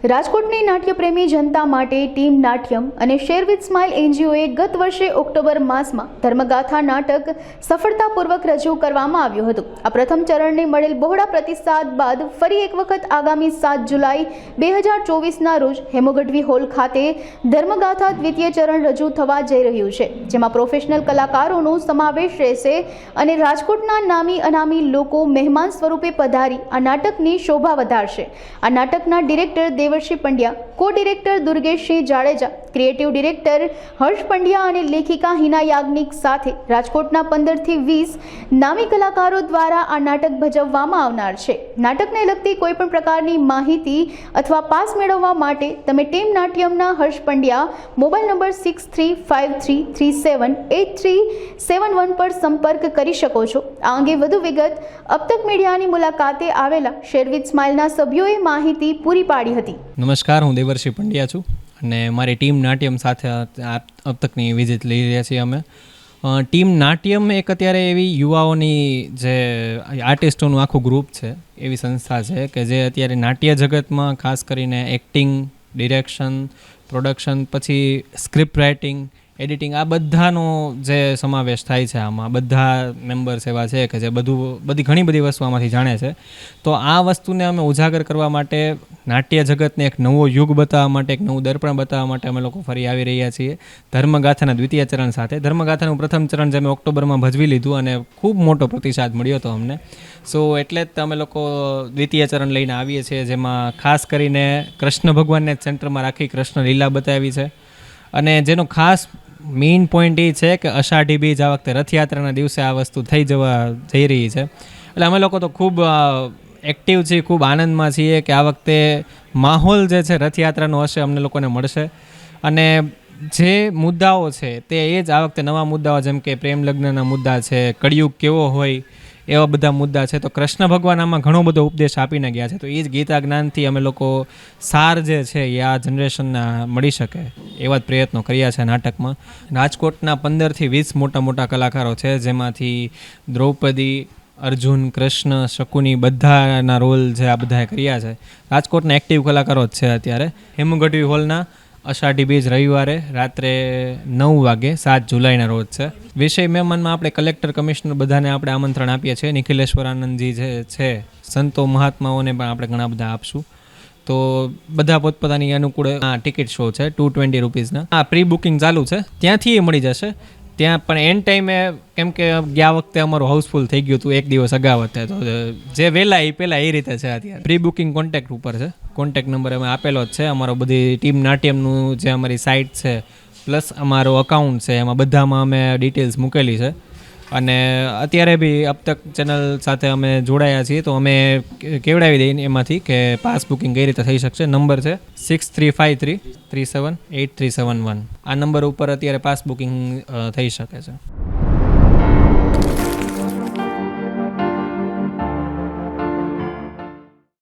રાજકોટની નાટ્યપ્રેમી જનતા માટે ટીમ નાટ્યમ અને શેર વિથ સ્માઇલ એનજીઓએ ગત વર્ષે ઓક્ટોબર માસમાં ધર્મગાથા નાટક સફળતાપૂર્વક રજૂ કરવામાં આવ્યું હતું. આ પ્રથમ ચરણને મળેલ બહોળા પ્રતિસાદ બાદ ફરી એક વખત આગામી 7 જુલાઈ 2024ના રોજ હેમોગઢવી હોલ ખાતે ધર્મગાથા દ્વિતીય ચરણ રજૂ થવા જઈ રહ્યું છે, જેમાં પ્રોફેશનલ કલાકારોનો સમાવેશ રહેશે અને રાજકોટના નામી અનામી લોકો મહેમાન સ્વરૂપે પધારી આ નાટકની શોભા વધારશે. આ નાટકના ડિરેક્ટર દેવર્ષિ પંડ્યા, કો ડિરેક્ટર દુર્ગેશસિંહ જાડેજા, ક્રિએટિવ ડિરેક્ટર હર્ષ પંડ્યા અને લેખિકા હિના યાજ્ઞિક સાથે રાજકોટના 15 થી 20 નામી કલાકારો દ્વારા આ નાટક ભજવવામાં આવનાર છે. નાટકને લગતી કોઈપણ પ્રકારની માહિતી અથવા પાસ મેળવવા માટે તમે ટીમ નાટ્યમના હર્ષ પંડ્યા મોબાઈલ નંબર 6353378371 પર સંપર્ક કરી શકો છો. આ અંગે વધુ વિગત અબતક મીડિયાની મુલાકાતે આવેલા શેર વિથ સ્માઇલના સભ્યોએ માહિતી પૂરી પાડી હતી. નમસ્કાર, હું દેવર્ષિ પંડ્યા છું અને મારી ટીમ નાટ્યમ સાથે અબતકની વિઝિટ લઈ રહ્યા છીએ અમે. ટીમ નાટ્યમ એક અત્યારે એવી યુવાઓની જે આર્ટિસ્ટોનું આખું ગ્રુપ છે, એવી સંસ્થા છે કે જે અત્યારે નાટ્ય જગતમાં ખાસ કરીને એક્ટિંગ, ડિરેક્શન, પ્રોડક્શન, પછી સ્ક્રિપ્ટ રાઇટિંગ, એડિટિંગ, આ બધાનો જે સમાવેશ થાય છે. આમાં બધા મેમ્બર્સ એવા છે કે જે ઘણી બધી વસ્તુ આમાંથી જાણે છે. તો આ વસ્તુને અમે ઉજાગર કરવા માટે, નાટ્ય જગતને એક નવો યુગ બતાવવા માટે, એક નવું દર્પણ બતાવવા માટે અમે લોકો ફરી આવી રહ્યા છીએ ધર્મગાથાના દ્વિતીય ચરણ સાથે. ધર્મગાથાનું પ્રથમ ચરણ જે અમે ઓક્ટોબરમાં ભજવી લીધું અને ખૂબ મોટો પ્રતિસાદ મળ્યો હતો અમને. સો એટલે જ અમે લોકો દ્વિતીય ચરણ લઈને આવીએ છીએ, જેમાં ખાસ કરીને કૃષ્ણ ભગવાનને સેન્ટરમાં રાખી કૃષ્ણ લીલા બતાવી છે. અને જેનો ખાસ મેઇન પોઈન્ટ એ છે કે અષાઢી બીજ આ વખતે રથયાત્રાના દિવસે આ વસ્તુ થઈ જઈ રહી છે. એટલે અમે લોકો તો ખૂબ એક્ટિવ છીએ, ખૂબ આનંદમાં છીએ કે આ વખતે માહોલ જે છે રથયાત્રાનો હશે, અમને લોકોને મળશે. અને જે મુદ્દાઓ છે તે એ જ આ વખતે નવા મુદ્દાઓ, જેમ કે પ્રેમ લગ્નના મુદ્દા છે, કળિયુગ કેવો હોય એવા બધા મુદ્દા છે. તો કૃષ્ણ ભગવાન આમાં ઘણો બધો ઉપદેશ આપીને ગયા છે. તો એ જ ગીતા જ્ઞાનથી અમે લોકો સાર જે છે એ આ જનરેશનના મળી શકે એવા જ પ્રયત્નો કર્યા છે નાટકમાં. રાજકોટના 15 થી 20 મોટા મોટા કલાકારો છે, જેમાંથી દ્રૌપદી, અર્જુન, કૃષ્ણ, શકુની બધાના રોલ જે આ બધાએ કર્યા છે. રાજકોટના એક્ટિવ કલાકારો જ છે અત્યારે. હેમુગઢવી હોલના અષાઢી બીજ રવિવારે રાત્રે 9 વાગે 7 જુલાઈના રોજ છે. વિષય મહેમાનમાં આપણે કલેક્ટર, કમિશનર બધાને આપણે આમંત્રણ આપીએ છીએ. નિખિલેશ્વર આનંદજી જે છે, સંતો મહાત્માઓને પણ આપણે ઘણા બધા આપશું. તો બધા પોતપોતાની અનુકૂળ ટિકિટ શો છે 220 રૂપીઝના. પ્રી બુકિંગ ચાલુ છે, ત્યાંથી એ મળી જશે. ત્યાં પણ એન્ડ ટાઈમે, કેમ કે ગયા વખતે અમારું હાઉસફુલ થઈ ગયું હતું એક દિવસ અગાઉ હતા, તો જે વહેલા એ પહેલાં એ રીતે છે. અત્યારે પ્રી બુકિંગ કોન્ટેક્ટ ઉપર છે, કોન્ટેક્ટ નંબર અમે આપેલો જ છે. અમારો બધી ટીમ નાટ્યમનું જે અમારી સાઇટ છે પ્લસ અમારો અકાઉન્ટ છે, એમાં બધામાં અમે ડિટેલ્સ મૂકેલી છે. અને અત્યારે બી અબતક ચેનલ સાથે અમે જોડાયા છીએ, તો અમે કેવડાવી દઈએ એમાંથી કે પાસ બુકિંગ કઈ રીતે થઈ શકશે. નંબર છે 6353378371. આ નંબર ઉપર અત્યારે પાસ બુકિંગ થઈ શકે છે.